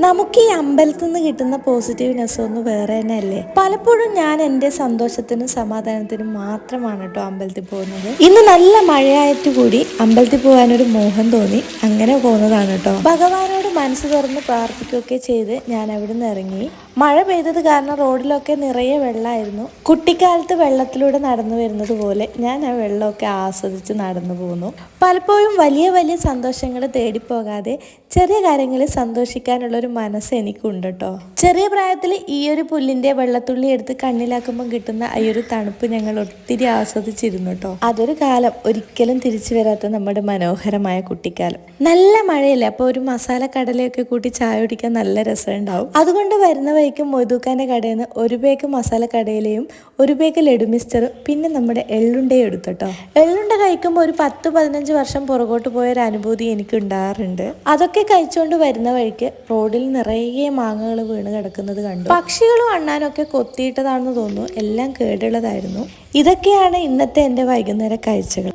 നമുക്ക് ഈ അമ്പലത്തിൽ നിന്ന് കിട്ടുന്ന പോസിറ്റീവ്നെസ് ഒന്ന് വേറെ തന്നെ അല്ലേ. പലപ്പോഴും ഞാൻ എൻ്റെ സന്തോഷത്തിനും സമാധാനത്തിനും മാത്രമാണ് കേട്ടോ അമ്പലത്തിൽ പോകുന്നത്. ഇന്ന് നല്ല മഴയായിട്ട് കൂടി അമ്പലത്തിൽ പോകാനൊരു മോഹം തോന്നി, അങ്ങനെ പോകുന്നതാണ് കേട്ടോ. ഭഗവാനോട് മനസ്സ് തുറന്ന് പ്രാർത്ഥിക്കുകയൊക്കെ ചെയ്ത് ഞാൻ അവിടെ നിന്ന് ഇറങ്ങി. മഴ പെയ്തത് കാരണം റോഡിലൊക്കെ നിറയെ വെള്ളമായിരുന്നു. കുട്ടിക്കാലത്ത് വെള്ളത്തിലൂടെ നടന്നു വരുന്നത് പോലെ ഞാൻ ആ വെള്ളമൊക്കെ ആസ്വദിച്ച് നടന്നു പോന്നു. പലപ്പോഴും വലിയ വലിയ സന്തോഷങ്ങൾ തേടിപ്പോകാതെ ചെറിയ കാര്യങ്ങളിൽ സന്തോഷിക്കാനുള്ളൊരു മനസ്സ് എനിക്കുണ്ട് കേട്ടോ. ചെറിയ പ്രായത്തിൽ ഈ ഒരു പുല്ലിൻ്റെ വെള്ളത്തുള്ളി എടുത്ത് കണ്ണിലാക്കുമ്പോൾ കിട്ടുന്ന ഈ ഒരു തണുപ്പ് ഞങ്ങൾ ഒത്തിരി ആസ്വദിച്ചിരുന്നു കേട്ടോ. അതൊരു കാലം, ഒരിക്കലും തിരിച്ചു വരാത്ത നമ്മുടെ മനോഹരമായ കുട്ടിക്കാലം. നല്ല മഴയില്ല, അപ്പോൾ ഒരു മസാല കടലയൊക്കെ കൂട്ടി ചായ കുടിക്കാൻ നല്ല രസമുണ്ടാവും. അതുകൊണ്ട് വരുന്ന വഴിക്ക് മൊയ്തൂക്കാൻ്റെ കടയിൽ നിന്ന് ഒരു പേക്ക് മസാല കടയിലെയും ഒരു പേക്ക് ലഡു മിക്സ്ചറും പിന്നെ നമ്മുടെ എള്ളുണ്ടയും എടുത്തു കേട്ടോ. എള്ളുണ്ട കഴിക്കുമ്പോൾ ഒരു 10-15 വർഷം പുറകോട്ട് പോയൊരു അനുഭൂതി എനിക്ക് ഉണ്ടാകാറുണ്ട്. അതൊക്കെ കഴിച്ചുകൊണ്ട് വരുന്ന വഴിക്ക് റോഡിൽ നിറയെ മാങ്ങകൾ വീണ് കിടക്കുന്നത് കണ്ടു. പക്ഷികളും അണ്ണാനൊക്കെ കൊത്തിയിട്ടതാണെന്ന് തോന്നുന്നു, എല്ലാം കേടുള്ളതായിരുന്നു. ഇതൊക്കെയാണ് ഇന്നത്തെ എൻ്റെ വൈകുന്നേര കാഴ്ചകൾ.